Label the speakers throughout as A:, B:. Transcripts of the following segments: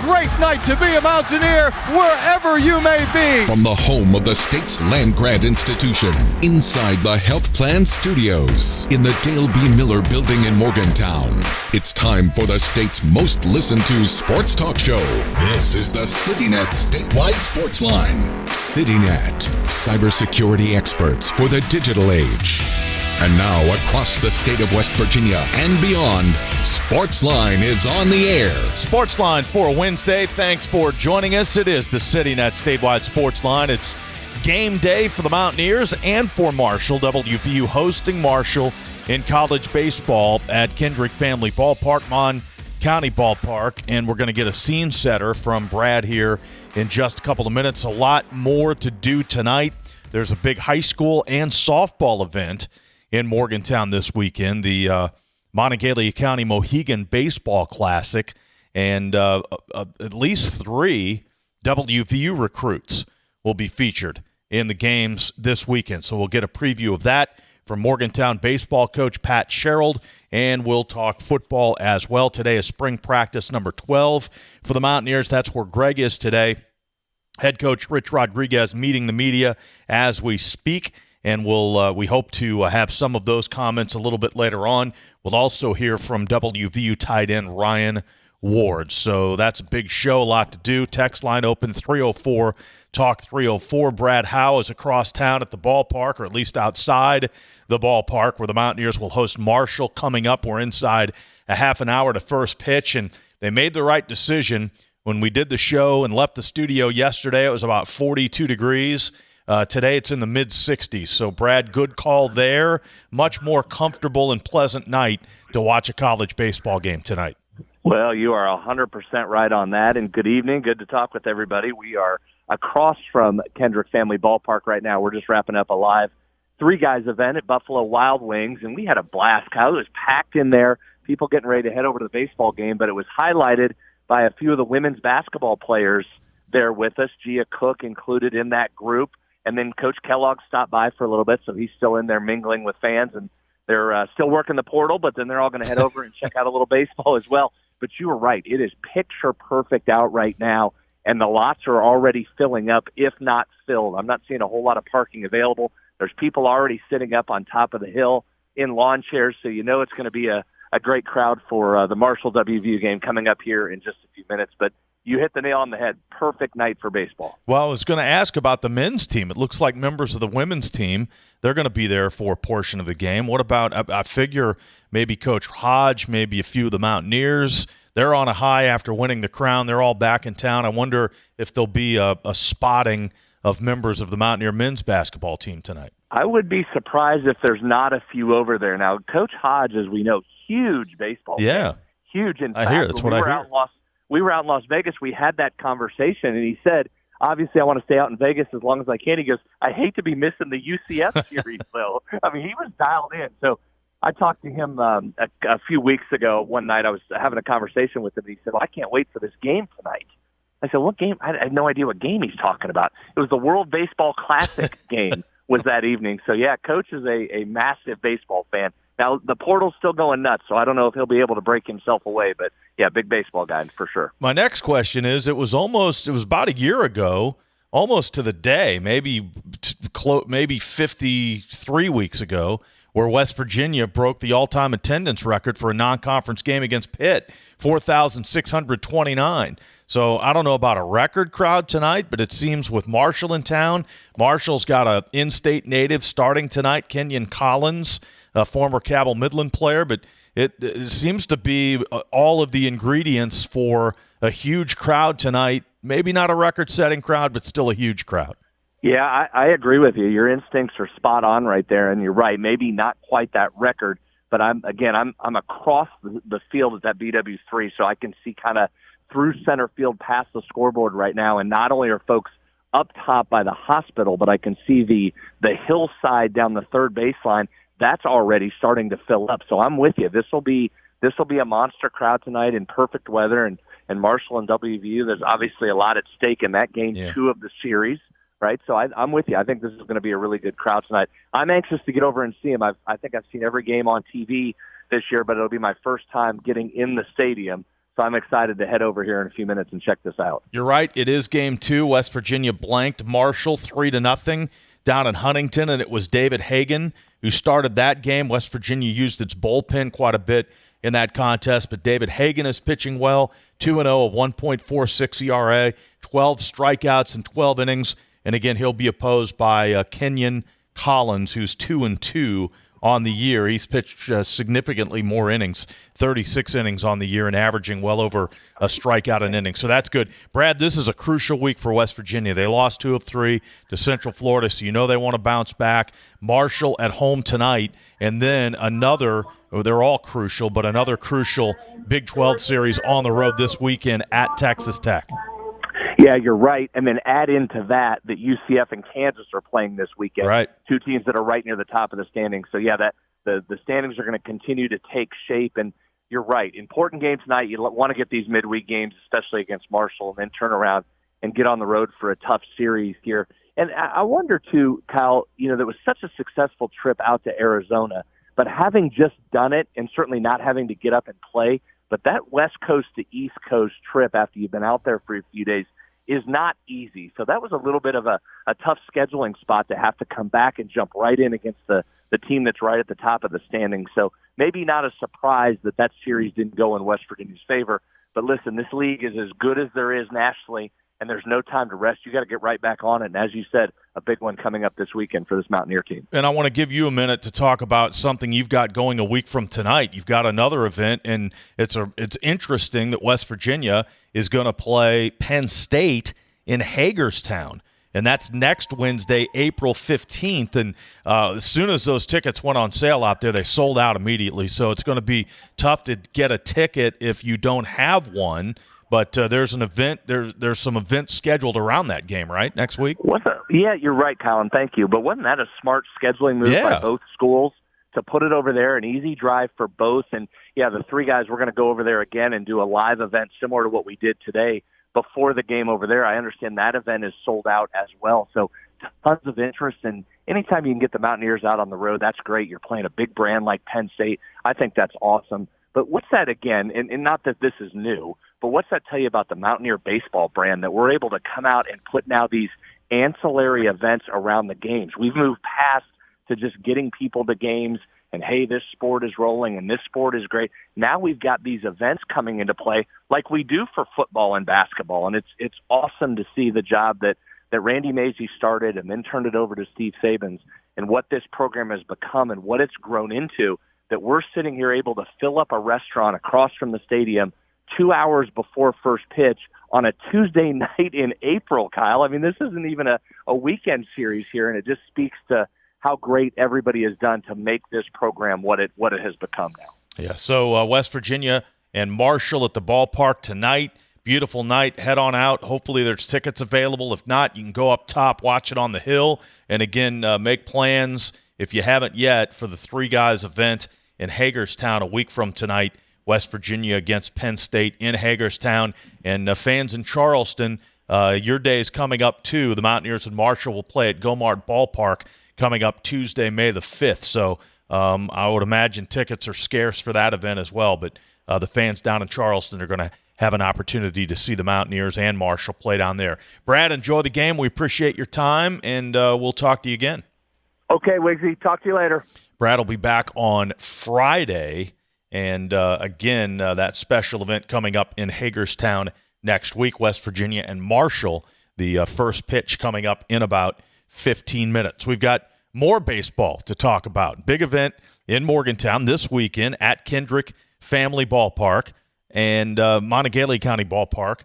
A: great night to be a Mountaineer wherever you may be.
B: From the home of the state's land-grant institution, inside the Health Plan Studios, in the Dale B. Miller Building in Morgantown, it's time for the state's most listened to sports talk show. This is the CityNet Statewide Sportsline. CityNet, cybersecurity experts for the digital age. And now, across the state of West Virginia and beyond, Sportsline is on the air.
C: Sportsline for Wednesday. Thanks for joining us. It is the CityNet Statewide Sportsline. It's game day for the Mountaineers and for Marshall. WVU hosting Marshall in college baseball at Kendrick Family Ballpark, Mon County Ballpark. And we're going to get a scene setter from Brad here in just a couple of minutes. A lot more to do tonight. There's a big high school and softball event in Morgantown this weekend, the Monongalia County Mohegan Baseball Classic, and at least 3 WVU recruits will be featured in the games this weekend. So we'll get a preview of that from Morgantown baseball coach Pat Sherald, and we'll talk football as well. Today is spring practice number 12 for the Mountaineers. That's where Greg is today. Head coach Rich Rodriguez meeting the media as we speak. And we hope to have some of those comments a little bit later on. We'll also hear from WVU tight end Ryan Ward. So that's a big show, a lot to do. Text line open 304 Talk 304. Brad Howe is across town at the ballpark, or at least outside the ballpark, where the Mountaineers will host Marshall coming up. We're inside a half an hour to first pitch, and they made the right decision. When we did the show and left the studio yesterday, it was about 42 degrees. Today it's in the mid-60s. So, Brad, good call there. Much more comfortable and pleasant night to watch a college baseball game tonight.
D: Well, you are 100% right on that, and good evening. Good to talk with everybody. We are across from Kendrick Family Ballpark right now. We're just wrapping up a live three-guys event at Buffalo Wild Wings, and we had a blast. Kyle, it was packed in there, people getting ready to head over to the baseball game, but it was highlighted by a few of the women's basketball players there with us, Gia Cook included in that group. And then Coach Kellogg stopped by for a little bit, so he's still in there mingling with fans. And they're still working the portal, but then they're all going to head over and check out a little baseball as well. But you were right. It is picture perfect out right now, and the lots are already filling up, if not filled. I'm not seeing a whole lot of parking available. There's people already sitting up on top of the hill in lawn chairs, so you know it's going to be a great crowd for the Marshall WVU game coming up here in just a few minutes. But you hit the nail on the head. Perfect night for baseball.
C: Well, I was going to ask about the men's team. It looks like members of the women's team, they're going to be there for a portion of the game. What about, I figure, maybe Coach Hodge, maybe a few of the Mountaineers. They're on a high after winning the crown. They're all back in town. I wonder if there'll be a spotting of members of the Mountaineer men's basketball team tonight.
D: I would be surprised if there's not a few over there. Now, Coach Hodge, as we know, huge baseball fan. Huge. In fact,
C: I hear. That's what I hear.
D: We were out in Las Vegas. We had that conversation, and he said, obviously, I want to stay out in Vegas as long as I can. He goes, I hate to be missing the UCF series, though. I mean, he was dialed in. So I talked to him a few weeks ago. One night I was having a conversation with him, and he said, well, I can't wait for this game tonight. I said, what game? I had no idea what game he's talking about. It was the World Baseball Classic game was that evening. So, yeah, Coach is a massive baseball fan. Now, the portal's still going nuts, so I don't know if he'll be able to break himself away. But, yeah, big baseball guy for sure.
C: My next question is, it was about a year ago, almost to the day, maybe 53 weeks ago, where West Virginia broke the all-time attendance record for a non-conference game against Pitt, 4,629. So I don't know about a record crowd tonight, but it seems with Marshall in town, Marshall's got an in-state native starting tonight, Kenyon Collins, a former Cabell Midland player, but it seems to be all of the ingredients for a huge crowd tonight. Maybe not a record-setting crowd, but still a huge crowd.
D: Yeah, I agree with you. Your instincts are spot on right there, and you're right. Maybe not quite that record, but I'm across the field at that BW3, so I can see kind of through center field past the scoreboard right now, and not only are folks up top by the hospital, but I can see the hillside down the third baseline. That's already starting to fill up. So I'm with you. This will be a monster crowd tonight in perfect weather, and Marshall and WVU. There's obviously a lot at stake in that game 2 of the series, right? So I'm with you. I think this is going to be a really good crowd tonight. I'm anxious to get over and see them. I think I've seen every game on TV this year, but it'll be my first time getting in the stadium. So I'm excited to head over here in a few minutes and check this out.
C: You're right. It is game 2. West Virginia blanked Marshall 3-0 down in Huntington, and it was David Hagan who started that game. West Virginia used its bullpen quite a bit in that contest, but David Hagan is pitching well, 2-0, a 1.46 ERA, 12 strikeouts in 12 innings, and again, he'll be opposed by Kenyon Collins, who's 2-2 on the year. He's pitched significantly more innings, 36 innings on the year, and averaging well over a strikeout an inning. So that's good. Brad, this is a crucial week for West Virginia. They lost 2 of 3 to Central Florida, so you know they want to bounce back. Marshall at home tonight, and then another, they're all crucial, but another crucial Big 12 series on the road this weekend at Texas Tech.
D: Yeah, you're right. And then add into that UCF and Kansas are playing this weekend.
C: Right.
D: 2 teams that are right near the top of the standings. So, yeah, that the standings are going to continue to take shape. And you're right. Important game tonight. You want to get these midweek games, especially against Marshall, and then turn around and get on the road for a tough series here. And I wonder, too, Kyle, that was such a successful trip out to Arizona. But having just done it and certainly not having to get up and play, but that West Coast to East Coast trip after you've been out there for a few days is not easy. So that was a little bit of a tough scheduling spot to have to come back and jump right in against the team that's right at the top of the standings. So maybe not a surprise that series didn't go in West Virginia's favor. But listen, this league is as good as there is nationally, and there's no time to rest. You got to get right back on it. And as you said, a big one coming up this weekend for this Mountaineer team.
C: And I want to give you a minute to talk about something you've got going a week from tonight. You've got another event, and it's interesting that West Virginia is going to play Penn State in Hagerstown. And that's next Wednesday, April 15th. And as soon as those tickets went on sale out there, they sold out immediately. So it's going to be tough to get a ticket if you don't have one. But there's an event. There's some events scheduled around that game, right, next week?
D: Yeah, you're right, Colin. Thank you. But wasn't that a smart scheduling move by both schools to put it over there, an easy drive for both? And, yeah, the 3 guys, we're going to go over there again and do a live event similar to what we did today before the game over there. I understand that event is sold out as well. So tons of interest. And anytime you can get the Mountaineers out on the road, that's great. You're playing a big brand like Penn State. I think that's awesome. But what's that again, and not that this is new, but what's that tell you about the Mountaineer baseball brand, that we're able to come out and put now these ancillary events around the games? We've moved past to just getting people to games and, hey, this sport is rolling and this sport is great. Now we've got these events coming into play like we do for football and basketball, and it's awesome to see the job that Randy Mazie started and then turned it over to Steve Sabins, and what this program has become and what it's grown into, that we're sitting here able to fill up a restaurant across from the stadium 2 hours before first pitch on a Tuesday night in April, Kyle. I mean, this isn't even a weekend series here, and it just speaks to how great everybody has done to make this program what it has become now.
C: Yeah, so West Virginia and Marshall at the ballpark tonight. Beautiful night. Head on out. Hopefully there's tickets available. If not, you can go up top, watch it on the hill, and again, make plans, if you haven't yet, for the 3 guys event in Hagerstown a week from tonight. West Virginia against Penn State in Hagerstown. And fans in Charleston, your day is coming up too. The Mountaineers and Marshall will play at Gomart Ballpark coming up Tuesday, May the 5th. So I would imagine tickets are scarce for that event as well. But the fans down in Charleston are going to have an opportunity to see the Mountaineers and Marshall play down there. Brad, enjoy the game. We appreciate your time, and we'll talk to you again.
D: Okay, Wiggsy. Talk to you later.
C: Brad will be back on Friday. And, again, that special event coming up in Hagerstown next week, West Virginia and Marshall, the first pitch coming up in about 15 minutes. We've got more baseball to talk about. Big event in Morgantown this weekend at Kendrick Family Ballpark and Montague County Ballpark.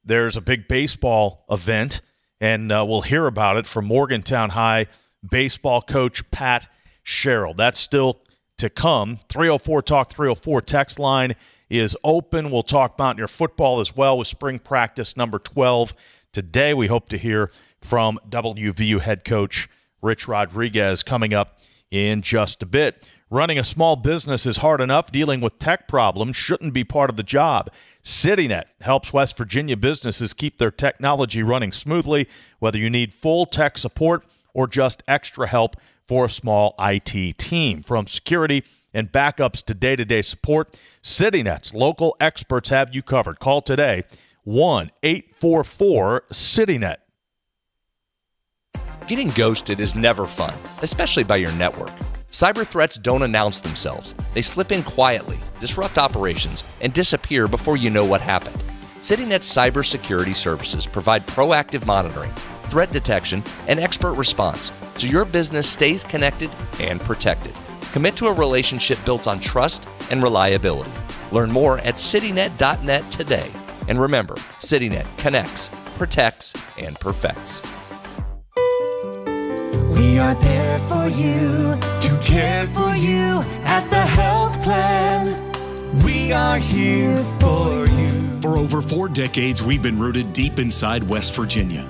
C: There's a big baseball event, and we'll hear about it from Morgantown High baseball coach Pat Sherald. That's still to come. 304-TALK 304 text line is open. We'll talk Mountaineer football as well with spring practice number 12 today. We hope to hear from WVU head coach Rich Rodriguez coming up in just a bit. Running a small business is hard enough. Dealing with tech problems shouldn't be part of the job. CityNet helps West Virginia businesses keep their technology running smoothly, whether you need full tech support or just extra help for a small IT team. From security and backups to day-to-day support. CityNet's local experts have you covered. Call today, 1-844-CityNet.
E: Getting ghosted is never fun, especially by your network. Cyber threats don't announce themselves. They slip in quietly, disrupt operations, and disappear before you know what happened. CityNet's cybersecurity services provide proactive monitoring, threat detection, and expert response, so your business stays connected and protected. Commit to a relationship built on trust and reliability. Learn more at citynet.net today. And remember, CityNet connects, protects, and perfects.
F: We are there for you, to care for you at the health plan. We are here for you.
G: For over 4 decades, we've been rooted deep inside West Virginia.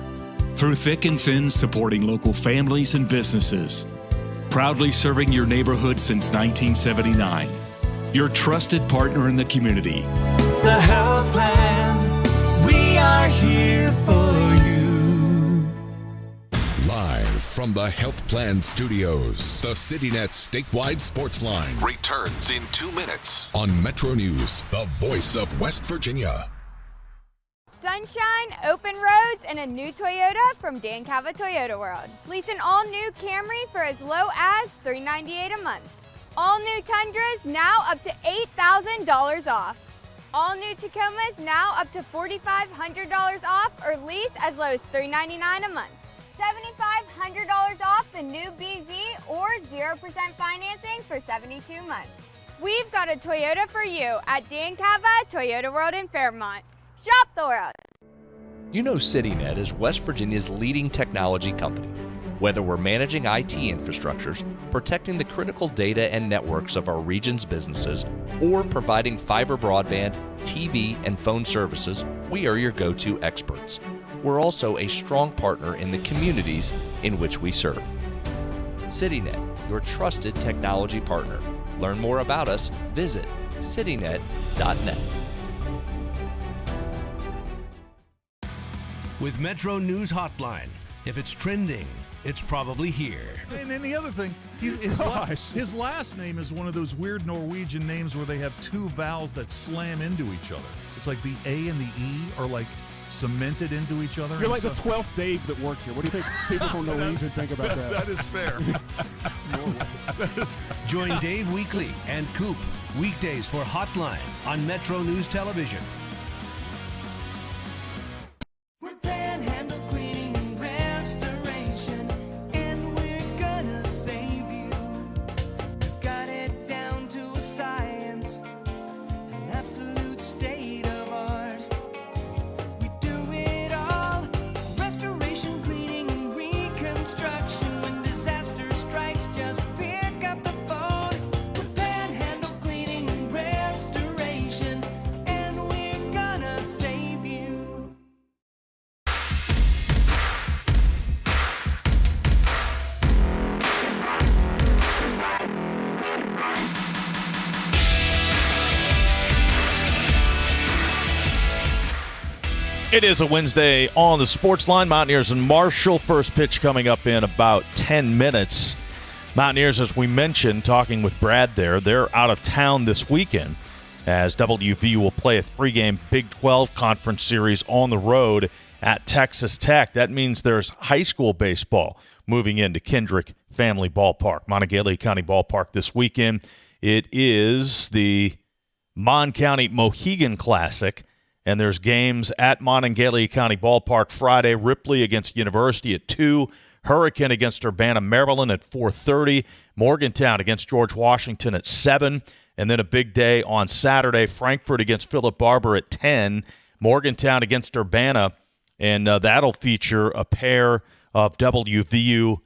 G: Through thick and thin, supporting local families and businesses. Proudly serving your neighborhood since 1979. Your trusted partner in the community.
F: The health plan, we are here for you.
B: Live from the Health Plan Studios, the CityNet statewide sports line returns in 2 minutes on Metro News, the voice of West Virginia.
H: Sunshine, open roads, and a new Toyota from Dan Cava Toyota World. Lease an all-new Camry for as low as $398 a month. All new Tundras now up to $8,000 off. All new Tacomas now up to $4,500 off, or lease as low as $399 a month. $7,500 off the new BZ or 0% financing for 72 months. We've got a Toyota for you at Dan Cava Toyota World in Fairmont. Shop the world.
E: You know CityNet is West Virginia's leading technology company. Whether we're managing IT infrastructures, protecting the critical data and networks of our region's businesses, or providing fiber broadband, TV, and phone services, we are your go-to experts. We're also a strong partner in the communities in which we serve. CityNet, your trusted technology partner. Learn more about us, visit citynet.net.
I: With Metro News Hotline, if it's trending, it's probably here.
J: And then the other thing, his last name is one of those weird Norwegian names where they have 2 vowels that slam into each other. It's like the A and the E are like cemented into each other.
K: You're like the 12th Dave that works here. What do you think people from Norwegian think about that?
J: That is fair.
I: Join Dave Weekly and Coop weekdays for Hotline on Metro News Television.
C: It is a Wednesday on the Sportsline. Mountaineers and Marshall. First pitch coming up in about 10 minutes. Mountaineers, as we mentioned, talking with Brad there, they're out of town this weekend as WVU will play a 3-game Big 12 conference series on the road at Texas Tech. That means there's high school baseball moving into Kendrick Family Ballpark, Monongalia County Ballpark this weekend. It is the Mon County Mohegan Classic. And there's games at Monongalia County Ballpark Friday. Ripley against University at 2. Hurricane against Urbana, Maryland at 4:30. Morgantown against George Washington at 7. And then a big day on Saturday. Frankfort against Philip Barber at 10. Morgantown against Urbana. And that'll feature a pair of WVU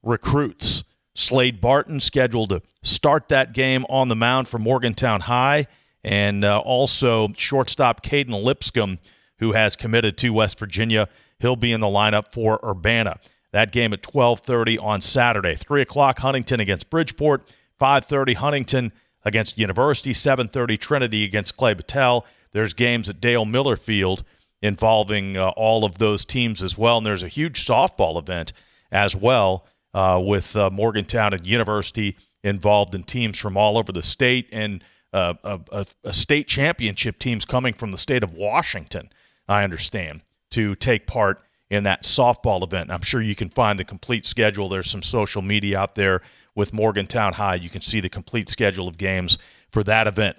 C: recruits. Slade Barton scheduled to start that game on the mound for Morgantown High. And also shortstop Caden Lipscomb, who has committed to West Virginia. He'll be in the lineup for Urbana. That game at 12:30 on Saturday. 3 o'clock, Huntington against Bridgeport. 5:30, Huntington against University. 7:30, Trinity against Clay Battelle. There's games at Dale Miller Field involving all of those teams as well. And there's a huge softball event as well with Morgantown and University involved in teams from all over the state, and a state championship teams coming from the state of Washington, I understand, to take part in that softball event. I'm sure you can find the complete schedule. There's some social media out there with Morgantown High. You can see the complete schedule of games for that event.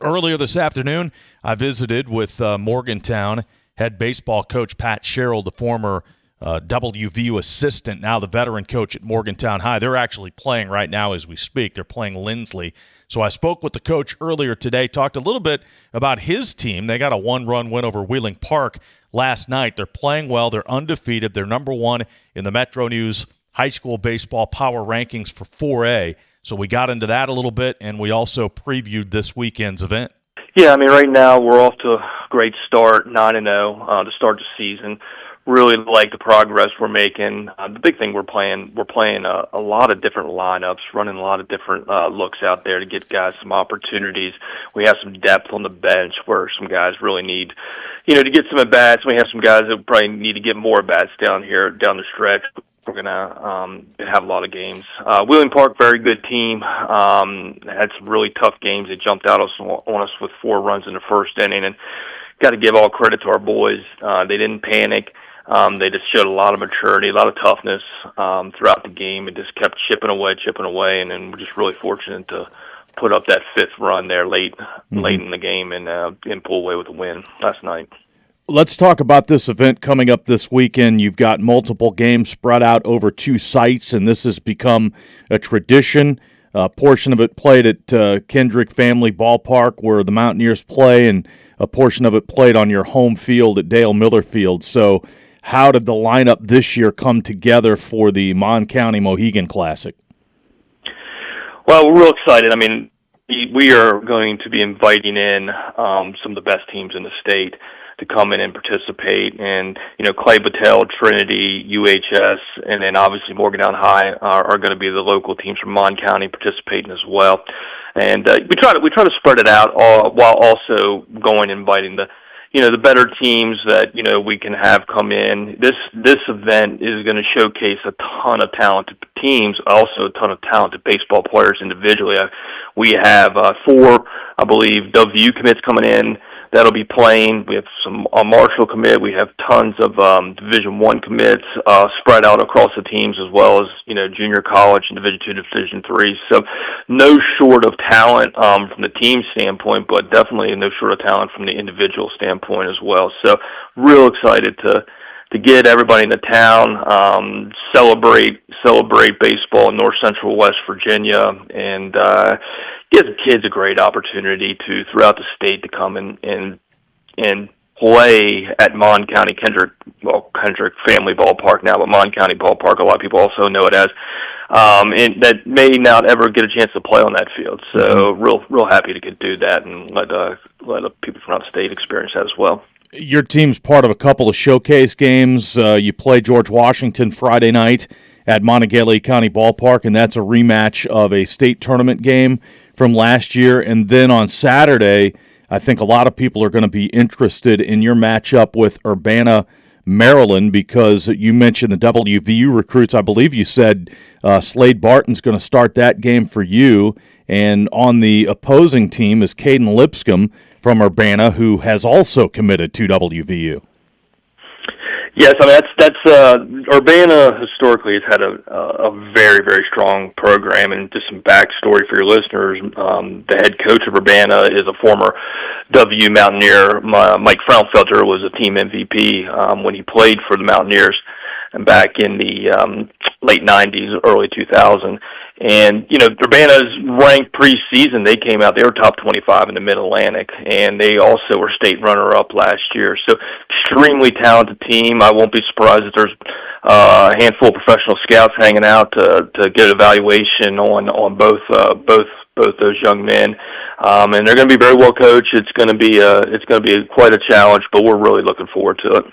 C: Earlier this afternoon, I visited with Morgantown head baseball coach Pat Sherald, the former WVU assistant, now the veteran coach at Morgantown High. They're actually playing right now as we speak. They're playing Lindsley. So I spoke with the coach earlier today, talked a little bit about his team. They got a 1-run win over Wheeling Park last night. They're playing well. They're undefeated. They're number 1 in the Metro News high school baseball power rankings for 4A. So we got into that a little bit, and we also previewed this weekend's event.
L: Yeah, I mean, right now we're off to a great start, 9-0 to start the season. Really like the progress we're making. The big thing we're playing a lot of different lineups, running a lot of different looks out there to get guys some opportunities. We have some depth on the bench where some guys really need, to get some at-bats. We have some guys that probably need to get more at-bats down the stretch. We're going to have a lot of games. Wheeling Park, very good team. Had some really tough games. They jumped out on us with 4 runs in the first inning, and got to give all credit to our boys. They didn't panic. They just showed a lot of maturity, a lot of toughness throughout the game, and just kept chipping away, and then we're just really fortunate to put up that 5th run there late in the game and pull away with a win last night.
C: Let's talk about this event coming up this weekend. You've got multiple games spread out over 2 sites, and this has become a tradition. A portion of it played at Kendrick Family Ballpark, where the Mountaineers play, and a portion of it played on your home field at Dale Miller Field. So how did the lineup this year come together for the Mon County Mohegan Classic?
L: Well, we're real excited. I mean, we are going to be inviting in some of the best teams in the state to come in and participate. And, Clay Battelle, Trinity, UHS, and then obviously Morgantown High are going to be the local teams from Mon County participating as well. And we try to spread it out while also going and inviting the better teams that, we can have come in. This event is going to showcase a ton of talented teams, also a ton of talented baseball players individually. We have 4, I believe, WVU commits coming in that'll be playing. We have some Marshall commit. We have tons of Division I commits spread out across the teams, as well as junior college and Division II, Division III. So no short of talent from the team standpoint, but definitely no short of talent from the individual standpoint as well. So real excited to get everybody in the town, celebrate baseball in North Central West Virginia, and give the kids a great opportunity throughout the state to come and play at Kendrick Family Ballpark now, but Mon County Ballpark, a lot of people also know it as, and that may not ever get a chance to play on that field. So real happy to do that and let people from out the state experience that as well.
C: Your team's part of a couple of showcase games. You play George Washington Friday night at Monongalia County Ballpark, and that's a rematch of a state tournament game from last year. And then on Saturday, I think a lot of people are going to be interested in your matchup with Urbana, Maryland, because you mentioned the WVU recruits. I believe you said Slade Barton's going to start that game for you. And on the opposing team is Caden Lipscomb from Urbana, who has also committed to WVU.
L: Yes, I mean that's Urbana historically has had a very, very strong program, and just some backstory for your listeners. The head coach of Urbana is a former WVU Mountaineer. Mike Fraunfelter was a team MVP when he played for the Mountaineers, and back in the late '90s, early 2000. And, Urbana's ranked preseason, they came out, they were top 25 in the Mid-Atlantic, and they also were state runner-up last year. So, extremely talented team. I won't be surprised if there's a handful of professional scouts hanging out to get evaluation on both those young men. And they're going to be very well coached. It's going to be quite a challenge, but we're really looking forward to it.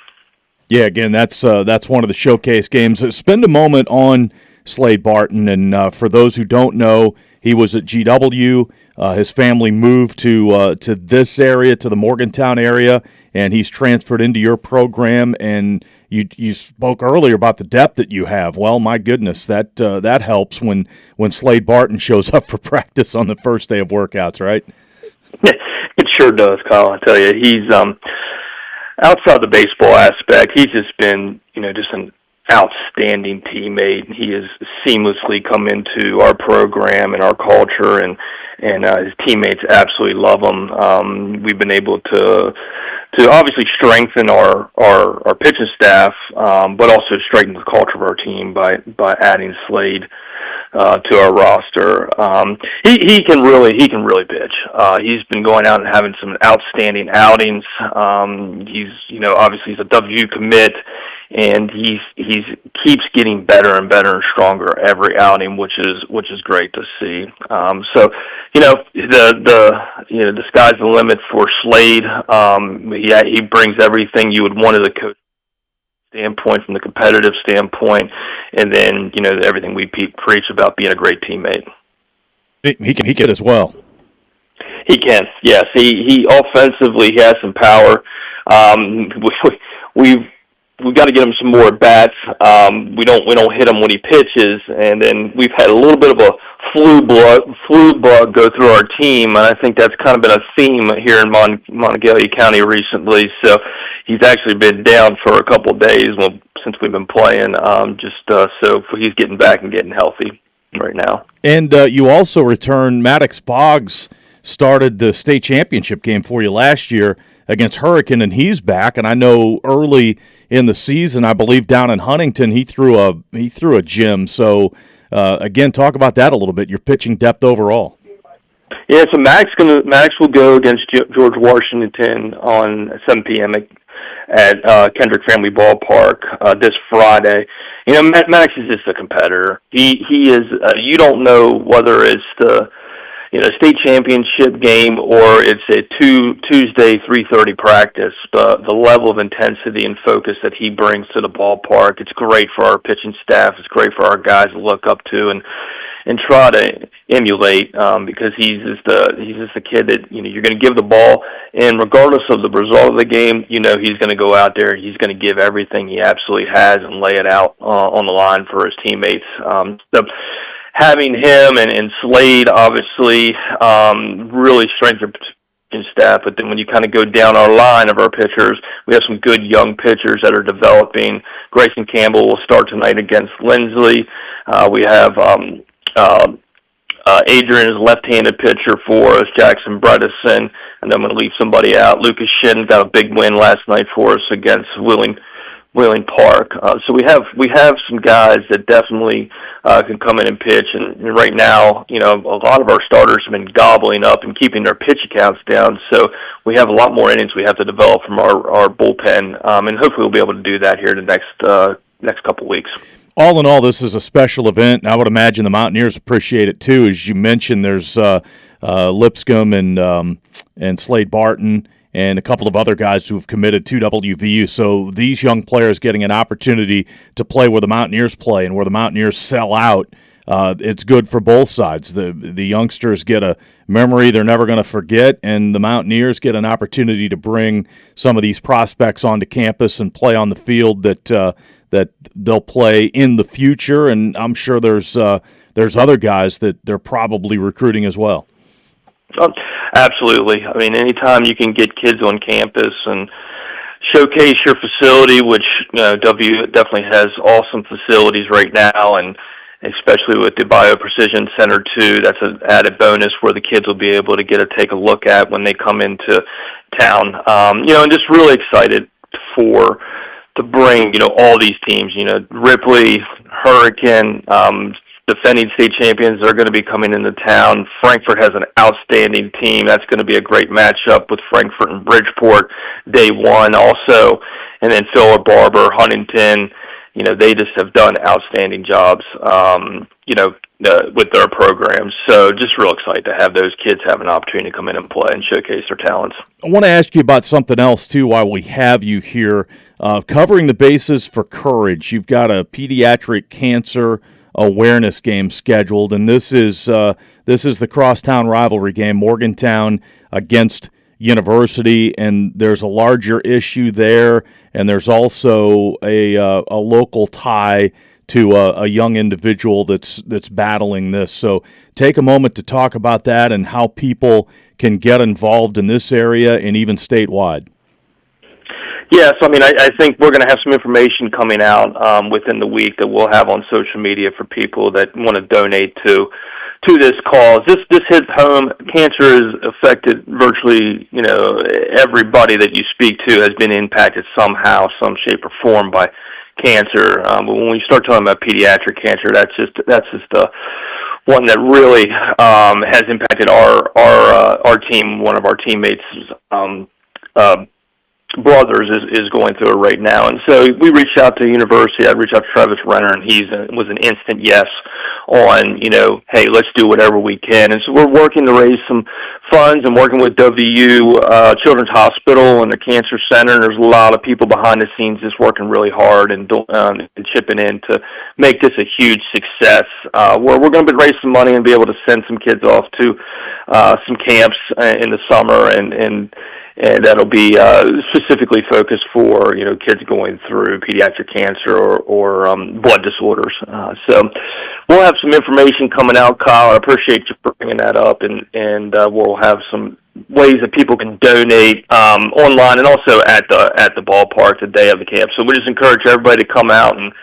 C: Yeah, again, that's one of the showcase games. Spend a moment on Slade Barton, and for those who don't know, he was at GW. His family moved to this area, to the Morgantown area, and he's transferred into your program. And
M: You spoke earlier about the depth that you have. Well, my goodness, that helps when Slade Barton shows up for practice on the first day of workouts, right?
L: It sure does, Kyle. I tell you, he's outside the baseball aspect, he's just been, just an outstanding teammate. He has seamlessly come into our program and our culture, and his teammates absolutely love him. We've been able to obviously strengthen our pitching staff, but also strengthen the culture of our team by adding Slade to our roster. He can really pitch. He's been going out and having some outstanding outings. Obviously he's a WVU commit, and he keeps getting better and better and stronger every outing, which is great to see. The sky's the limit for Slade. He brings everything you would want as a coach standpoint, from the competitive standpoint, and then everything we preach about being a great teammate.
M: He can as well.
L: He can, yes. He offensively, he has some power. We've got to get him some more at bats. We don't hit him when he pitches, and then we've had a little bit of a flu bug go through our team, and I think that's kind of been a theme here in Monongalia County recently. So he's actually been down for a couple of days since we've been playing, so he's getting back and getting healthy right now.
M: And you also returned Maddox Boggs started the state championship game for you last year against Hurricane, and he's back. And I know early in the season, I believe down in Huntington, he threw a gem. So again, talk about that a little bit. Your pitching depth overall.
L: Yeah, so Max will go against George Washington on 7 p.m. at Kendrick Family Ballpark this Friday. Max is just a competitor. He is. You don't know whether it's the state championship game or it's a Tuesday 3:30 practice. The level of intensity and focus that he brings to the ballpark, it's great for our pitching staff. It's great for our guys to look up to and try to emulate, because he's just a kid that you're going to give the ball, and regardless of the result of the game, he's going to go out there. He's going to give everything he absolutely has and lay it out on the line for his teammates. So having him and Slade obviously really strengthens our staff, but then when you kind of go down our line of our pitchers, we have some good young pitchers that are developing. Grayson Campbell will start tonight against Lindsley. We have Adrian is a left-handed pitcher for us, Jackson Bredesen, and I'm going to leave somebody out. Lucas Shin got a big win last night for us against Wheeling Park. So we have some guys that definitely can come in and pitch, and right now, a lot of our starters have been gobbling up and keeping their pitch counts down, so we have a lot more innings we have to develop from our bullpen, and hopefully we'll be able to do that here in the next couple weeks.
M: All in all, this is a special event, and I would imagine the Mountaineers appreciate it too. As you mentioned, there's Lipscomb and Slade Barton and a couple of other guys who have committed to WVU. So these young players getting an opportunity to play where the Mountaineers play and where the Mountaineers sell out, it's good for both sides. The youngsters get a memory they're never going to forget, and the Mountaineers get an opportunity to bring some of these prospects onto campus and play on the field that they'll play in the future. And I'm sure there's other guys that they're probably recruiting as well.
L: Absolutely. I mean, anytime you can get kids on campus and showcase your facility, which W definitely has awesome facilities right now, and especially with the Bio Precision Center too, that's an added bonus where the kids will be able to take a look at when they come into town. And just really excited to bring all these teams. Ripley, Hurricane, defending state champions are going to be coming into town. Frankfort has an outstanding team. That's going to be a great matchup with Frankfort and Bridgeport day one also. And then Philip Barber, Huntington, they just have done outstanding jobs, with their programs. So just real excited to have those kids have an opportunity to come in and play and showcase their talents.
M: I want to ask you about something else, too, while we have you here. Covering the bases for Courage, you've got a pediatric cancer awareness game scheduled, and this is the crosstown rivalry game, Morgantown against University, and there's a larger issue there, and there's also a local tie to a young individual that's battling this. So take a moment to talk about that and how people can get involved in this area and even statewide.
L: Yes, I mean, I think we're going to have some information coming out within the week that we'll have on social media for people that want to donate to this cause. This hits home. Cancer has affected virtually, everybody that you speak to has been impacted somehow, some shape or form by cancer. But when we start talking about pediatric cancer, that's just one that really has impacted our team. One of our teammates' brothers is going through it right now, and so we reached out to university. I reached out to Travis Renner, and he was an instant yes on, hey, let's do whatever we can. And so we're working to raise some funds and working with WVU Children's Hospital and the Cancer Center. And there's a lot of people behind the scenes just working really hard and chipping in to make this a huge success. Where we're going to raise some money and be able to send some kids off to some camps in the summer, and that'll be specifically focused for kids going through pediatric cancer or blood disorders. So we'll have some information coming out, Kyle. I appreciate you bringing that up, and we'll have some ways that people can donate online and also at the ballpark the day of the camp. So we just encourage everybody to come out and.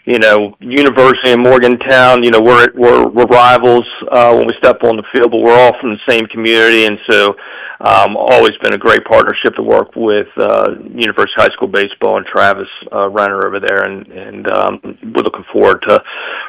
L: University and Morgantown, we're rivals when we step on the field, but we're all from the same community, and so always been a great partnership to work with University High School Baseball and Travis Renner over there, and we're looking forward to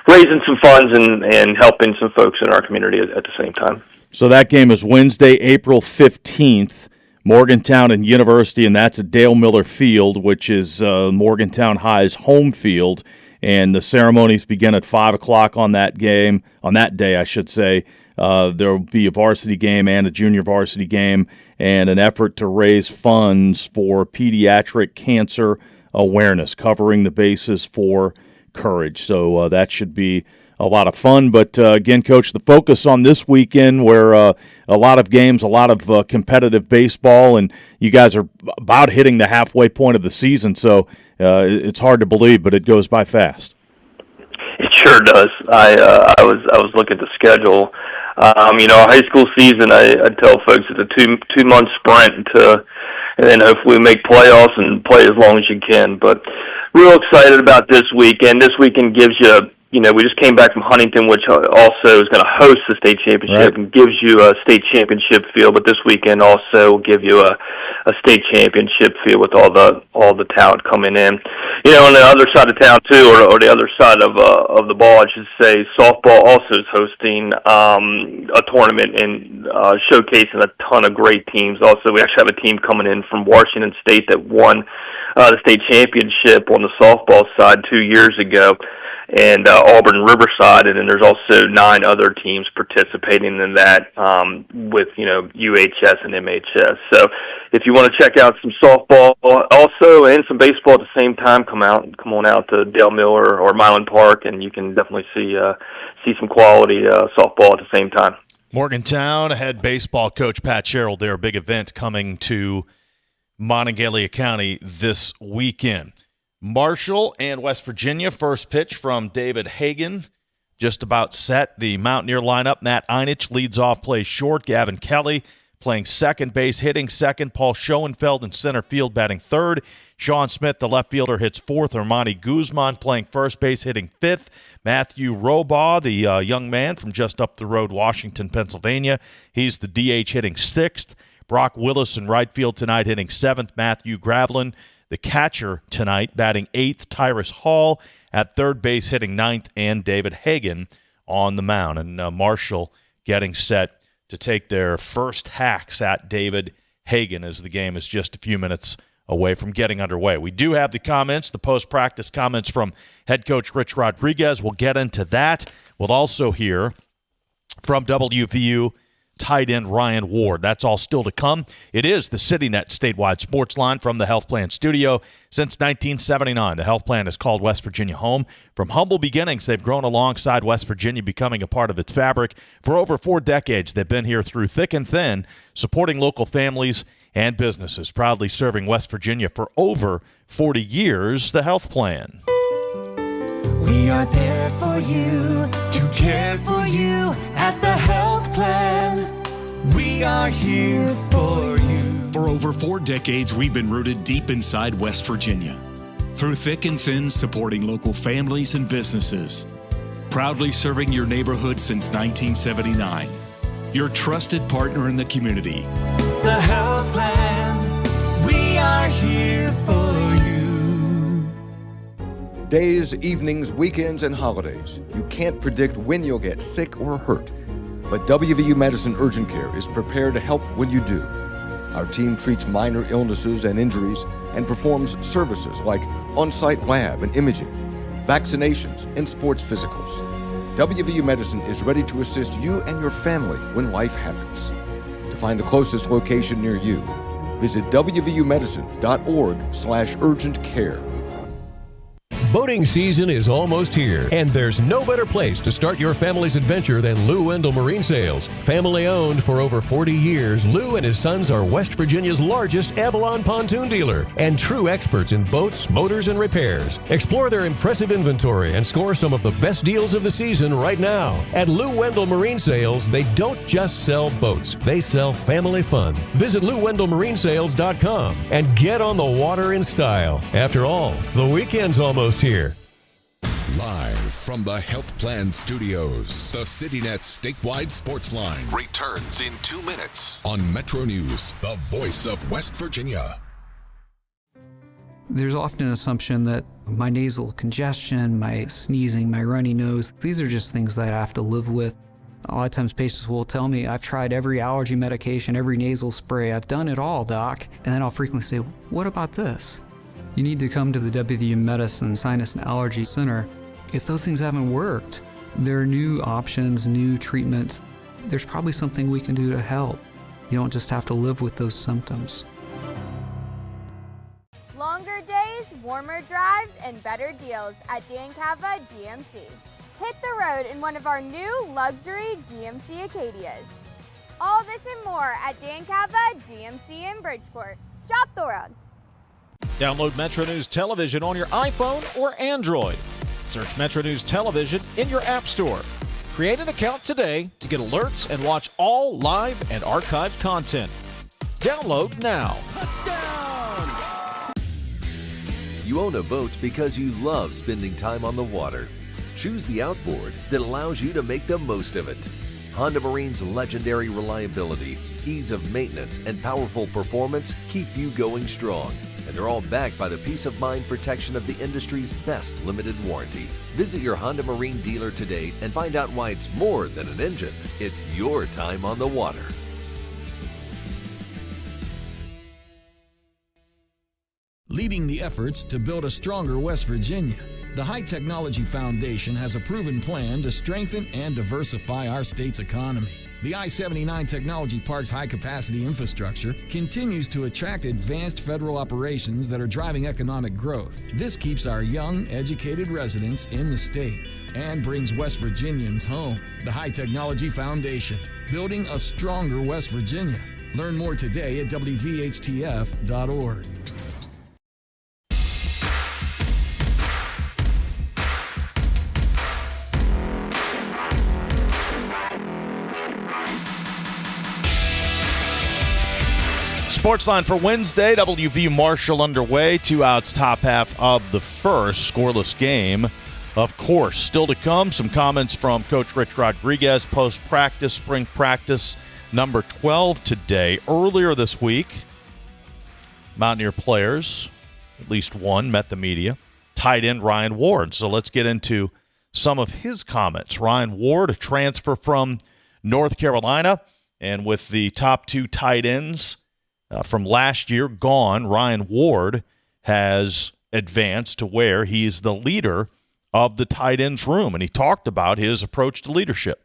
L: raising some funds and helping some folks in our community at the same time.
M: So that game is Wednesday, April 15th. Morgantown and University, and that's at Dale Miller Field, which is Morgantown High's home field. And the ceremonies begin at 5 o'clock on that day, I should say. There will be a varsity game and a junior varsity game, and an effort to raise funds for pediatric cancer awareness, covering the bases for courage. So that should be a lot of fun. But again, Coach, the focus on this weekend where a lot of games, a lot of competitive baseball, and you guys are about hitting the halfway point of the season, so it's hard to believe, but it goes by fast.
L: It sure does. I was looking at the schedule. Our high school season, I tell folks it's a 2-month sprint and then hopefully make playoffs and play as long as you can. But real excited about this weekend. This weekend gives you, we just came back from Huntington, which also is going to host the state championship, right, and gives you a state championship feel. But this weekend also will give you a state championship feel with all the talent coming in. On the other side of town too, or the other side of the ball, I should say, softball also is hosting a tournament and showcasing a ton of great teams. Also, we actually have a team coming in from Washington State that won the state championship on the softball side 2 years ago. And Auburn Riverside, and then there's also 9 other teams participating in that with, UHS and MHS. So if you want to check out some softball also and some baseball at the same time, come on out to Dale Miller or Milan Park, and you can definitely see some quality softball at the same time.
C: Morgantown head baseball coach Pat Sherald there, a big event coming to Monongalia County this weekend. Marshall and West Virginia, first pitch from David Hagan. Just about set. The Mountaineer lineup, Matt Einich leads off, plays short. Gavin Kelly playing second base, hitting second. Paul Schoenfeld in center field, batting third. Sean Smith, the left fielder, hits fourth. Armani Guzman playing first base, hitting fifth. Matthew Robaugh, the young man from just up the road, Washington, Pennsylvania. He's the DH, hitting sixth. Brock Willis in right field tonight, hitting seventh. Matthew Gravelin, the catcher tonight, batting eighth. Tyrus Hall at third base, hitting ninth, and David Hagan on the mound. And Marshall getting set to take their first hacks at David Hagan as the game is just a few minutes away from getting underway. We do have the comments, the post-practice comments from head coach Rich Rodriguez. We'll get into that. We'll also hear from WVU tight end Ryan Ward. That's all still to come. It is the CityNet statewide sports line from the Health Plan studio. Since 1979, the Health Plan has called West Virginia home. From humble beginnings, they've grown alongside West Virginia, becoming a part of its fabric. For over 4 decades, they've been here through thick and thin, supporting local families and businesses, proudly serving West Virginia for over 40 years. The Health Plan.
F: We are there for you, to care for you at the Health Plan. We are here for you.
G: For over 4 decades, we've been rooted deep inside West Virginia. Through thick and thin, supporting local families and businesses. Proudly serving your neighborhood since 1979. Your trusted partner in the community.
F: The Health Plan. We are here for you.
N: Days, evenings, weekends, and holidays. You can't predict when you'll get sick or hurt. But WVU Medicine Urgent Care is prepared to help when you do. Our team treats minor illnesses and injuries and performs services like on-site lab and imaging, vaccinations, and sports physicals. WVU Medicine is ready to assist you and your family when life happens. To find the closest location near you, visit wvumedicine.org/urgent care.
I: Boating season is almost here, and there's no better place to start your family's adventure than Lou Wendell Marine Sales. Family owned for over 40 years, Lou and his sons are West Virginia's largest Avalon pontoon dealer and true experts in boats, motors, and repairs. Explore their impressive inventory and score some of the best deals of the season right now. At Lou Wendell Marine Sales, they don't just sell boats, they sell family fun. Visit LouWendellMarineSales.com and get on the water in style. After all, the weekend's almost here.
B: Live from the Health Plan Studios, the CityNet statewide sports line returns in 2 minutes on Metro News, the voice of West Virginia.
O: There's often an assumption that my nasal congestion, my sneezing, my runny nose, these are just things that I have to live with. A lot of times patients will tell me, I've tried every allergy medication, every nasal spray, I've done it all, doc. And then I'll frequently say, what about this? You need to come to the WVU Medicine Sinus and Allergy Center. If those things haven't worked, there are new options, new treatments. There's probably something we can do to help. You don't just have to live with those symptoms.
H: Longer days, warmer drives, and better deals at Dan Cava GMC. Hit the road in one of our new luxury GMC Acadias. All this and more at Dan Cava GMC in Bridgeport. Shop the world.
P: Download Metro News Television on your iPhone or Android. Search Metro News Television in your app store. Create an account today to get alerts and watch all live and archived content. Download now.
Q: Touchdown! You own a boat because you love spending time on the water. Choose the outboard that allows you to make the most of it. Honda Marine's legendary reliability, ease of maintenance, and powerful performance keep you going strong. And they're all backed by the peace of mind protection of the industry's best limited warranty. Visit your Honda Marine dealer today and find out why it's more than an engine. It's your time on the water.
R: Leading the efforts to build a stronger West Virginia, the High Technology Foundation has a proven plan to strengthen and diversify our state's economy. The I-79 Technology Park's high-capacity infrastructure continues to attract advanced federal operations that are driving economic growth. This keeps our young, educated residents in the state and brings West Virginians home. The High Technology Foundation, building a stronger West Virginia. Learn more today at WVHTF.org.
C: Sportsline for Wednesday, WVU Marshall underway. 2 outs, top half of the first. Scoreless game, of course. Still to come, some comments from Coach Rich Rodriguez post-practice, spring practice number 12 today. Earlier this week, Mountaineer players, at least one, met the media. Tight end Ryan Ward. So let's get into some of his comments. Ryan Ward, a transfer from North Carolina, and with the top 2 tight ends from last year gone, Ryan Ward has advanced to where he's the leader of the tight ends room, and he talked about his approach to leadership.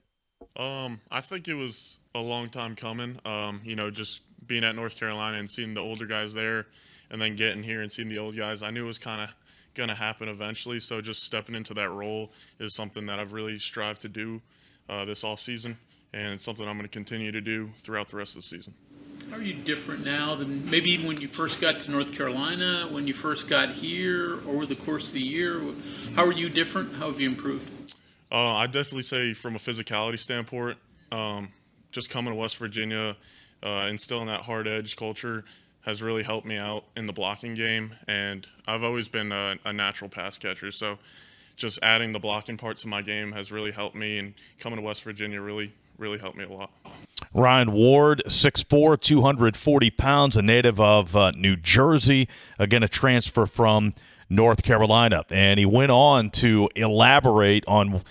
S: I think it was a long time coming. Just being at North Carolina and seeing the older guys there, and then getting here and seeing the old guys, I knew it was kind of going to happen eventually. So just stepping into that role is something that I've really strived to do this offseason, and it's something I'm going to continue to do throughout the rest of the season.
T: How are you different now than maybe even when you first got to North Carolina, when you first got here, over the course of the year? How are you different? How have you improved?
S: I'd definitely say from a physicality standpoint, just coming to West Virginia, instilling that hard edge culture has really helped me out in the blocking game. And I've always been a natural pass catcher. So just adding the blocking part to my game has really helped me. And coming to West Virginia really helped me a lot.
C: Ryan Ward, 6'4", 240 pounds, a native of New Jersey, again a transfer from North Carolina. And he went on to elaborate on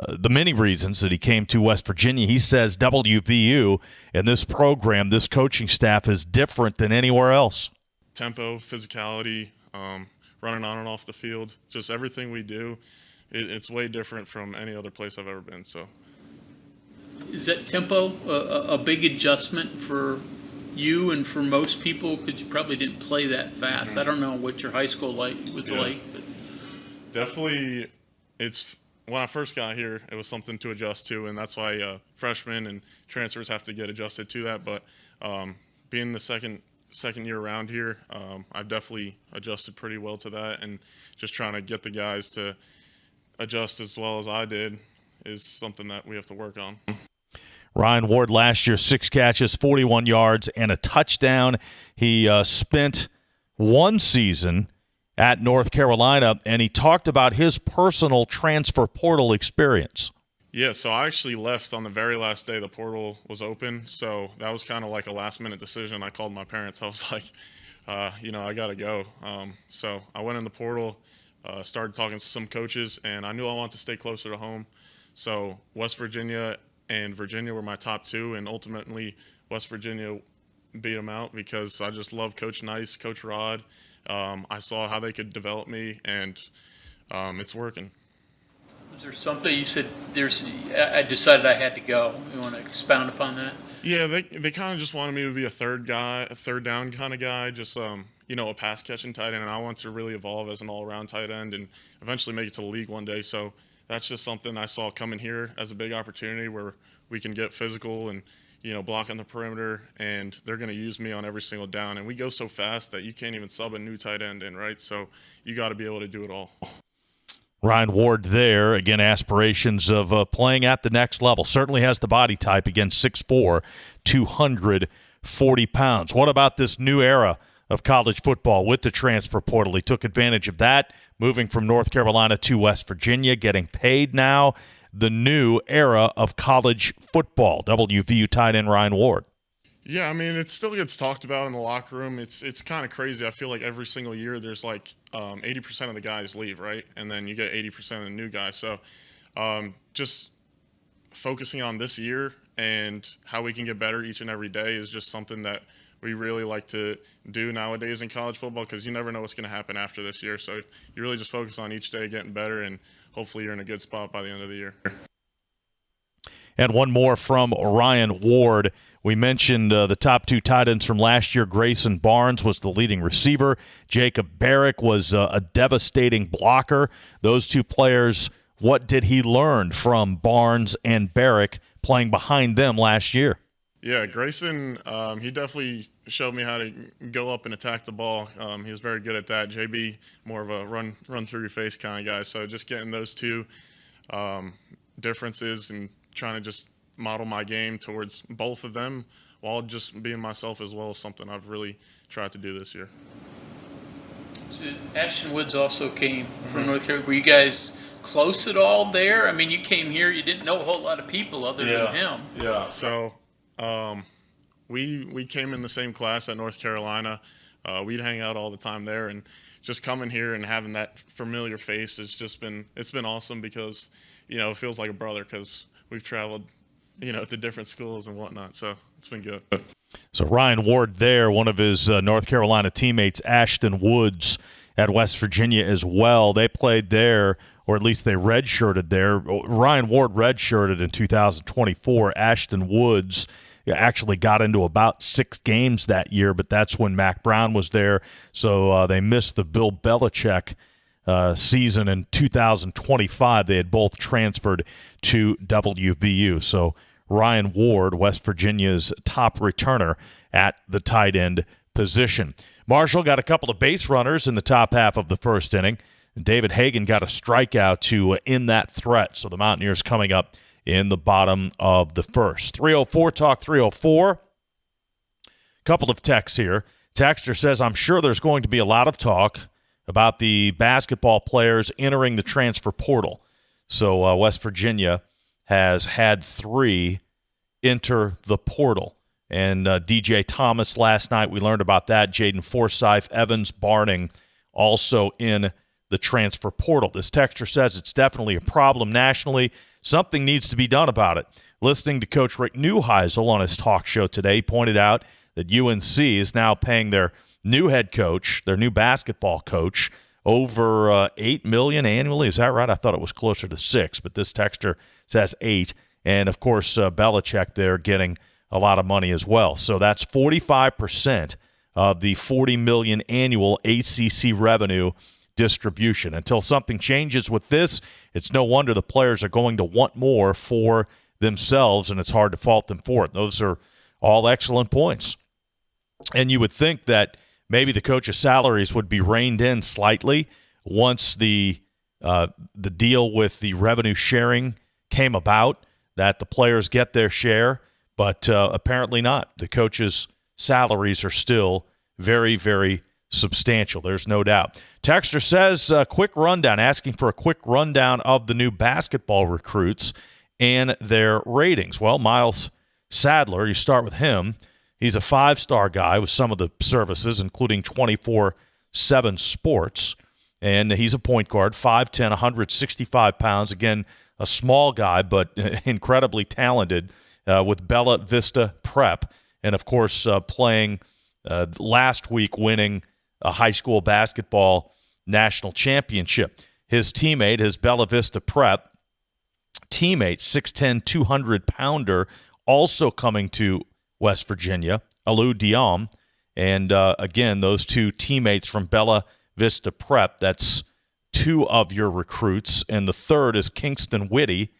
C: the many reasons that he came to West Virginia. He says WVU and this program, this coaching staff is different than anywhere else.
S: Tempo, physicality, running on and off the field, just everything we do, it's way different from any other place I've ever been. So,
T: is that tempo a big adjustment for you and for most people? Because you probably didn't play that fast. I don't know what your high school was like. But.
S: Definitely, it's when I first got here, it was something to adjust to, and that's why freshmen and transfers have to get adjusted to that. But being the second year around here, I've definitely adjusted pretty well to that, and just trying to get the guys to adjust as well as I did is something that we have to work on.
C: Ryan Ward last year, 6 catches, 41 yards, and a touchdown. He spent one season at North Carolina, and he talked about his personal transfer portal experience.
S: Yeah, so I actually left on the very last day the portal was open, so that was kind of like a last-minute decision. I called my parents. I was like, I got to go. So I went in the portal, started talking to some coaches, and I knew I wanted to stay closer to home. So West Virginia and Virginia were my top two, and ultimately West Virginia beat them out because I just love Coach Nice, Coach Rod. I saw how they could develop me, and it's working.
T: Was there something you said, I decided I had to go? You want to expound upon that?
S: Yeah, they kind of just wanted me to be a third down kind of guy, just a pass catching tight end, and I want to really evolve as an all-around tight end and eventually make it to the league one day. So that's just something I saw coming here as a big opportunity where we can get physical and block on the perimeter, and they're going to use me on every single down. And we go so fast that you can't even sub a new tight end in, right? So you got to be able to do it all.
C: Ryan Ward there, again, aspirations of playing at the next level. Certainly has the body type, again, 6'4", 240 pounds. What about this new era of college football with the transfer portal? He took advantage of that, moving from North Carolina to West Virginia, getting paid now. The new era of college football. WVU tight end Ryan Ward.
S: Yeah, I mean, it still gets talked about in the locker room. It's kind of crazy. I feel like every single year there's like 80% of the guys leave, right? And then you get 80% of the new guys. So just focusing on this year and how we can get better each and every day is just something that we really like to do nowadays in college football, because you never know what's going to happen after this year. So you really just focus on each day getting better, and hopefully you're in a good spot by the end of the year.
C: And one more from Ryan Ward. We mentioned the top two tight ends from last year. Grayson Barnes was the leading receiver. Jacob Barrick was a devastating blocker. Those two players, what did he learn from Barnes and Barrick playing behind them last year?
S: Yeah, Grayson, he definitely showed me how to go up and attack the ball. He was very good at that. JB, more of a run through your face kind of guy. So just getting those two differences and trying to just model my game towards both of them while just being myself as well is something I've really tried to do this year.
T: So Ashton Woods also came from North Carolina. Were you guys close at all there? I mean, you came here, you didn't know a whole lot of people other than him.
S: Yeah, so we came in the same class at North Carolina. We'd hang out all the time there, and just coming here and having that familiar face it's been awesome, because it feels like a brother, because we've traveled to different schools and whatnot, so it's been good.
C: So Ryan Ward there, one of his North Carolina teammates, Ashton Woods at West Virginia as well. They played there or at least they redshirted there. Ryan Ward redshirted in 2024. Ashton Woods actually got into about 6 games that year, but that's when Mac Brown was there. So they missed the Bill Belichick season in 2025. They had both transferred to WVU. So Ryan Ward, West Virginia's top returner at the tight end position. Marshall got a couple of base runners in the top half of the first inning. David Hagan got a strikeout to end that threat. So the Mountaineers coming up in the bottom of the first. 304 Talk 304. Couple of texts here. Texter says, I'm sure there's going to be a lot of talk about the basketball players entering the transfer portal. So West Virginia has had 3 enter the portal. And DJ Thomas last night, we learned about that. Jaden Forsyth, Evans, Barning also in the transfer portal. This texter says it's definitely a problem nationally. Something needs to be done about it. Listening to Coach Rick Neuheisel on his talk show today, he pointed out that UNC is now paying their new head coach, their new basketball coach, over $8 million annually. Is that right? I thought it was closer to 6, but this texter says 8. And, of course, Belichick there getting a lot of money as well. So that's 45% of the $40 million annual ACC revenue distribution. Until something changes with this, it's no wonder the players are going to want more for themselves, and it's hard to fault them for it. Those are all excellent points. And you would think that maybe the coaches' salaries would be reined in slightly once the deal with the revenue sharing came about, that the players get their share, but apparently not. The coaches' salaries are still very, very substantial. There's no doubt. Texter says, quick rundown, asking for a quick rundown of the new basketball recruits and their ratings. Well, Miles Sadler, you start with him. He's a 5-star guy with some of the services, including 24/7 Sports, and he's a point guard, 5'10", 165 pounds. Again, a small guy, but incredibly talented with Bella Vista Prep, and, of course, playing last week, winning a high school basketball national championship. His teammate, his Bella Vista Prep teammate, 6'10", 200-pounder, also coming to West Virginia, Alou Diom. And, again, those 2 teammates from Bella Vista Prep, that's 2 of your recruits. And the third is Kingston Whitty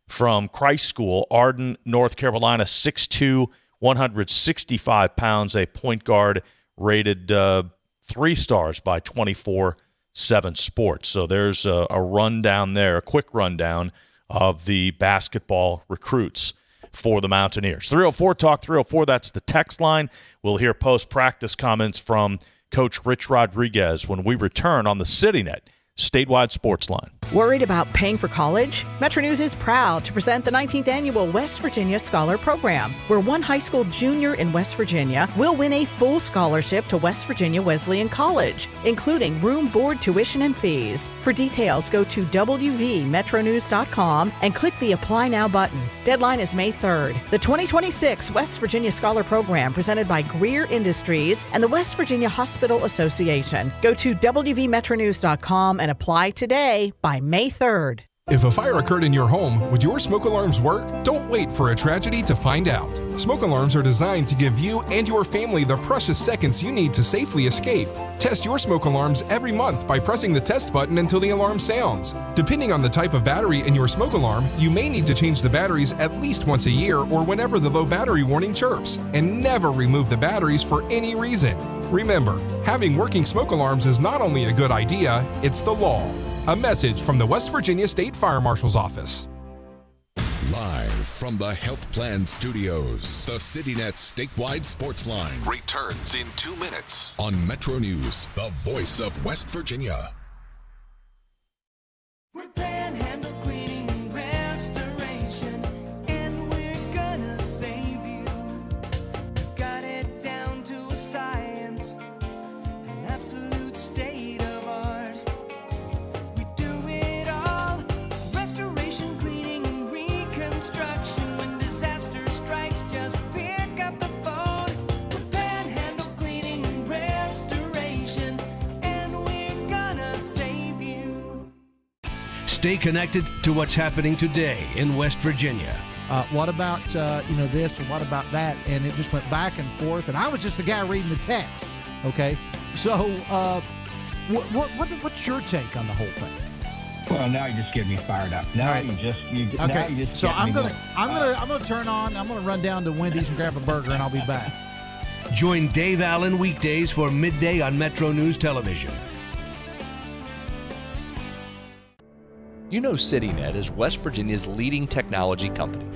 C: from Christ School, Arden, North Carolina, 6'2", 165 pounds, a point guard, rated 3 stars by 24/7 Sports. So there's a rundown there, a quick rundown of the basketball recruits for the Mountaineers. 304 Talk 304, that's the text line. We'll hear post-practice comments from Coach Rich Rodriguez when we return on the CityNet Statewide Sportsline.
U: Worried about paying for college? Metro News is proud to present the 19th Annual West Virginia Scholar Program, where one high school junior in West Virginia will win a full scholarship to West Virginia Wesleyan College, including room, board, tuition, and fees. For details, go to WVMetronews.com and click the Apply Now button. Deadline is May 3rd. The 2026 West Virginia Scholar Program, presented by Greer Industries and the West Virginia Hospital Association. Go to WVMetronews.com and apply today by May 3rd.
V: If a fire occurred in your home, would your smoke alarms work? Don't wait for a tragedy to find out. Smoke alarms are designed to give you and your family the precious seconds you need to safely escape. Test your smoke alarms every month by pressing the test button until the alarm sounds. Depending on the type of battery in your smoke alarm, you may need to change the batteries at least once a year or whenever the low battery warning chirps, and never remove the batteries for any reason. Remember, having working smoke alarms is not only a good idea, it's the law. A message from the West Virginia State Fire Marshal's Office.
B: Live from the Health Plan Studios, the CityNet Statewide Sportsline returns in 2 minutes on Metro News, the voice of West Virginia.
F: We're Panhandle Cleaning and Restoration, and we're gonna save you. We've got it down to a science, an absolute state of art. We do it all, restoration, cleaning, and reconstruction. When disaster strikes, just pick up the phone. We're Panhandle Cleaning and Restoration, and we're gonna
A: Stay connected to what's happening today in West Virginia.
D: What about this and what about that? And it just went back and forth. And I was just the guy reading the text. Okay, so what's your take on the whole thing?
W: Well, now you just get me fired up. Now
D: right.
W: you just
D: So I'm gonna turn on. I'm gonna run down to Wendy's and grab a burger, and I'll be back.
A: Join Dave Allen weekdays for midday on Metro News Television.
E: You know CityNet is West Virginia's leading technology company.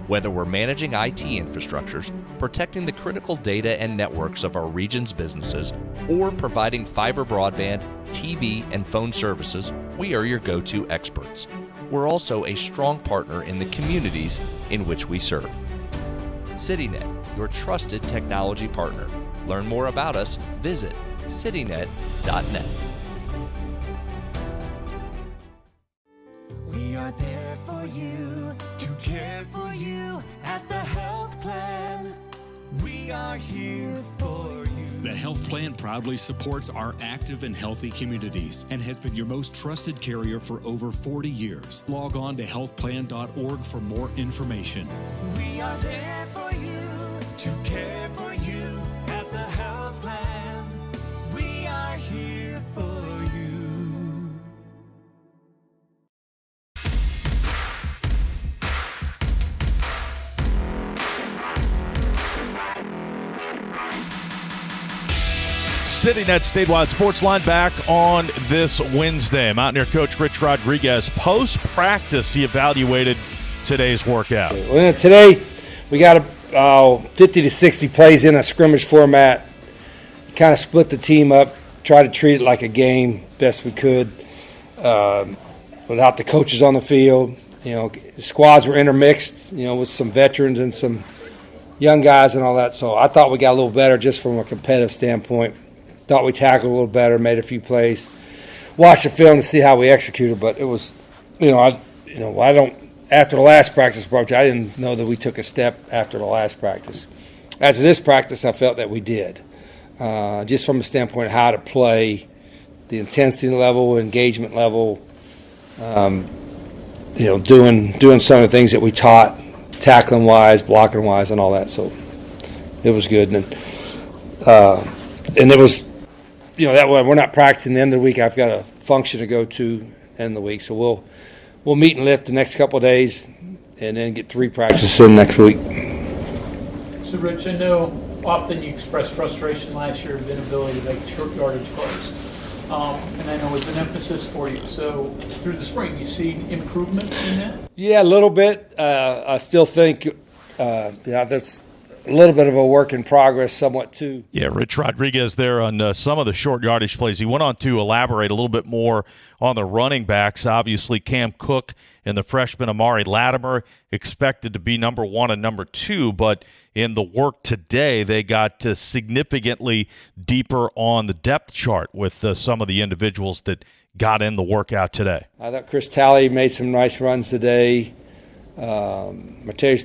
E: Whether we're managing IT infrastructures, protecting the critical data and networks of our region's businesses, or providing fiber broadband, TV, and phone services, we are your go-to experts. We're also a strong partner in the communities in which we serve. CityNet, your trusted technology partner. Learn more about us, visit citynet.net.
F: We are there for you, to care for you at the health plan. We are here for you.
G: The health plan proudly supports our active and healthy communities and has been your most trusted carrier for over 40 years. Log on to healthplan.org for more information.
F: We are there for you, to care for you at the health plan. We are here for you.
C: CityNet statewide Sportsline back on this Wednesday. Mountaineer coach Rich Rodriguez, post-practice, he evaluated today's workout.
X: Well, today we got 50 to 60 plays in a scrimmage format. Kind of split the team up, tried to treat it like a game best we could without the coaches on the field. The squads were intermixed, with some veterans and some young guys and all that. So I thought we got a little better just from a competitive standpoint. Thought we tackled a little better, made a few plays. Watched the film to see how we executed, but it was, I don't. After the last practice, I didn't know that we took a step after the last practice. After this practice, I felt that we did, just from the standpoint of how to play, the intensity level, engagement level, doing some of the things that we taught, tackling wise, blocking wise, and all that. So it was good, and it was. That way we're not practicing the end of the week. I've got a function to go to end of the week. So we'll meet and lift the next couple of days and then get 3 practices in next week.
T: So, Rich, I know often you expressed frustration last year of the inability to make short yardage plays. And I know it's an emphasis for you. So through the spring, you see improvement in that?
X: Yeah, a little bit. I still think there's a little bit of a work in progress somewhat too.
C: Yeah, Rich Rodriguez there on some of the short yardage plays. He went on to elaborate a little bit more on the running backs. Obviously, Cam Cook and the freshman Amari Latimer expected to be number 1 and number 2, but in the work today, they got significantly deeper on the depth chart with some of the individuals that got in the workout today.
X: I thought Chris Talley made some nice runs today. Mateus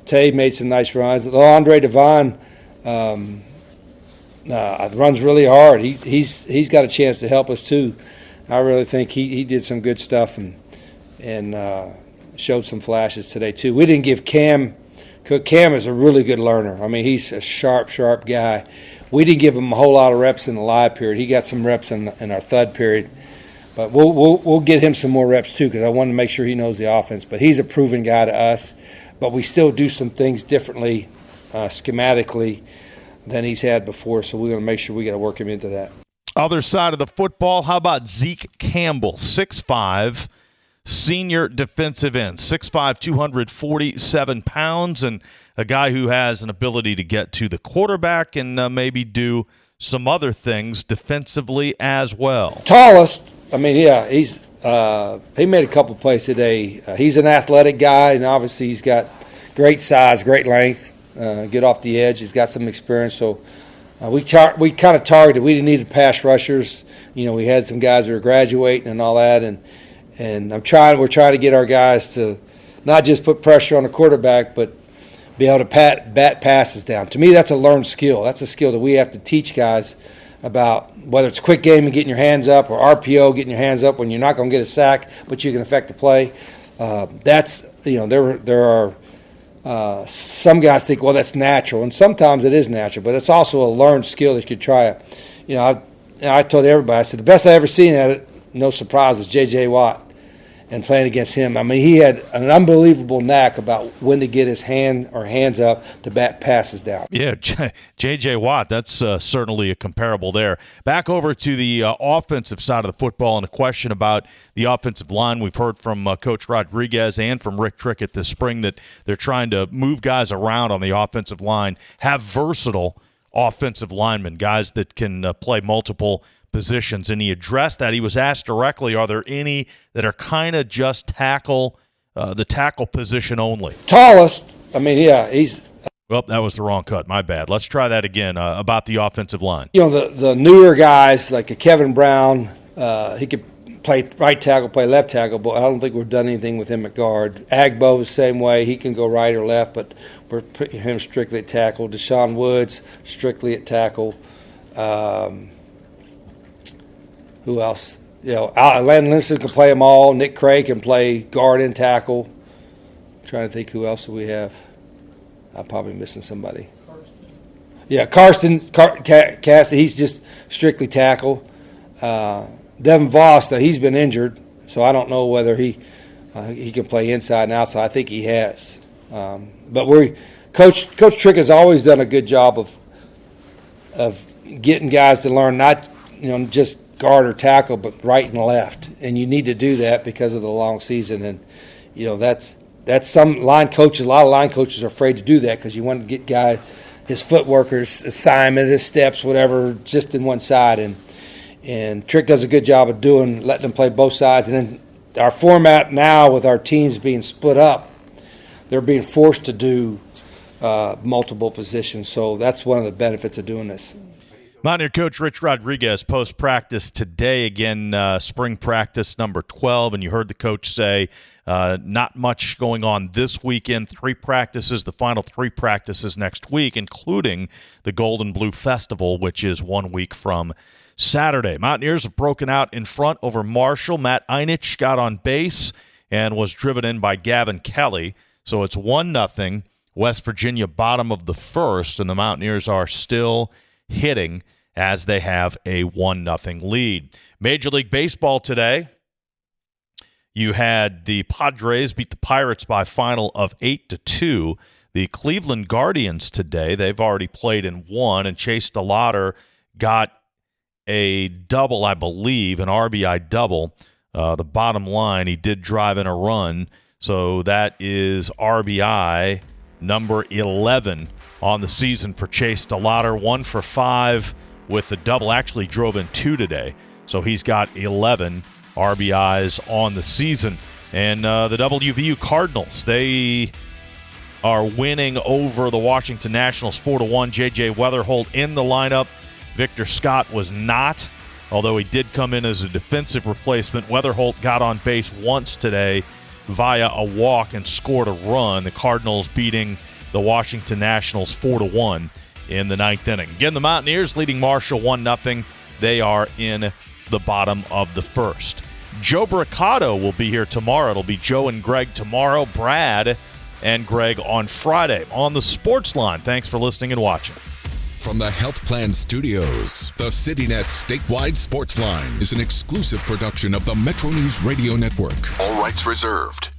X: Tay made some nice runs. Andre Devine runs really hard. He's got a chance to help us too. I really think he did some good stuff and showed some flashes today too. We didn't give Cam Cook. Cam is a really good learner. I mean, he's a sharp guy. We didn't give him a whole lot of reps in the live period. He got some reps in our thud period. But we'll get him some more reps too because I want to make sure he knows the offense. But he's a proven guy to us. But we still do some things differently schematically than he's had before. So we're going to make sure we got to work him into that.
C: Other side of the football, how about Zeke Campbell, 6'5", senior defensive end, 6'5", 247 pounds, and a guy who has an ability to get to the quarterback and maybe do some other things defensively as well.
X: Tallest, I mean, yeah, he made a couple plays today. He's an athletic guy, and obviously he's got great size, great length, good off the edge. He's got some experience, so we kind of targeted. We didn't need pass rushers. We had some guys that were graduating and all that, and we're trying to get our guys to not just put pressure on the quarterback, but be able to bat passes down. To me, that's a learned skill. That's a skill that we have to teach guys about whether it's quick game and getting your hands up or RPO, getting your hands up when you're not going to get a sack, but you can affect the play. There are some guys think, well, that's natural, and sometimes it is natural, but it's also a learned skill that you could try. I told everybody, I said, the best I ever seen at it, no surprise, was J.J. Watt and playing against him. I mean, he had an unbelievable knack about when to get his hands up to bat passes down.
C: Yeah, J.J. Watt, that's certainly a comparable there. Back over to the offensive side of the football and a question about the offensive line. We've heard from Coach Rodriguez and from Rick Trickett this spring that they're trying to move guys around on the offensive line, have versatile offensive linemen, guys that can play multiple positions, and he addressed that. He was asked directly, are there any that are kind of just the tackle position only?
X: Tallest, he's...
C: Well, that was the wrong cut. My bad. Let's try that again about the offensive line.
X: The newer guys, like a Kevin Brown, he could play right tackle, play left tackle, but I don't think we've done anything with him at guard. Agbo the same way. He can go right or left, but we're putting him strictly at tackle. Deshaun Woods, strictly at tackle. Who else? Landon Livingston can play them all. Nick Craig can play guard and tackle. I'm trying to think who else do we have. I'm probably missing somebody. Karsten Cassidy, he's just strictly tackle. Devin Voss, he's been injured, so I don't know whether he can play inside and outside. I think he has. But Coach Trick has always done a good job of getting guys to learn not just guard or tackle, but right and left, and you need to do that because of the long season. And that's some line coaches. A lot of line coaches are afraid to do that because you want to get guy his footwork or his assignment, his steps, whatever, just in one side. And Trick does a good job of letting them play both sides. And then our format now, with our teams being split up, they're being forced to do multiple positions. So that's one of the benefits of doing this.
C: Mountaineer coach Rich Rodriguez post-practice today, again, spring practice number 12, and you heard the coach say not much going on this weekend. 3 practices, the final 3 practices next week, including the Gold and Blue Festival, which is 1 week from Saturday. Mountaineers have broken out in front over Marshall. Matt Einich got on base and was driven in by Gavin Kelly, so it's 1-0. West Virginia bottom of the first, and the Mountaineers are still hitting as they have a 1-0 lead. Major League Baseball today, you had the Padres beat the Pirates by a final of 8-2. The Cleveland Guardians today, they've already played and won, and Chase DeLauter got a double, I believe, an RBI double. The bottom line, he did drive in a run, so that is RBI number 11 on the season for Chase DeLauter. 1 for 5 with the double. Actually drove in 2 today, so he's got 11 RBIs on the season. And the WVU Cardinals, they are winning over the Washington Nationals 4-1. J.J. Weatherholt in the lineup. Victor Scott was not, although he did come in as a defensive replacement. Weatherholt got on base once today via a walk and scored a run. The Cardinals beating the Washington Nationals 4-1 in the 9th inning. Again, the Mountaineers leading Marshall 1-0. They are in the bottom of the first. Joe Bricado will be here tomorrow. It'll be Joe and Greg tomorrow, Brad and Greg on Friday on the Sportsline. Thanks for listening and watching.
B: From the Health Plan Studios, the CityNet Statewide Sportsline is an exclusive production of the Metro News Radio Network. All rights reserved.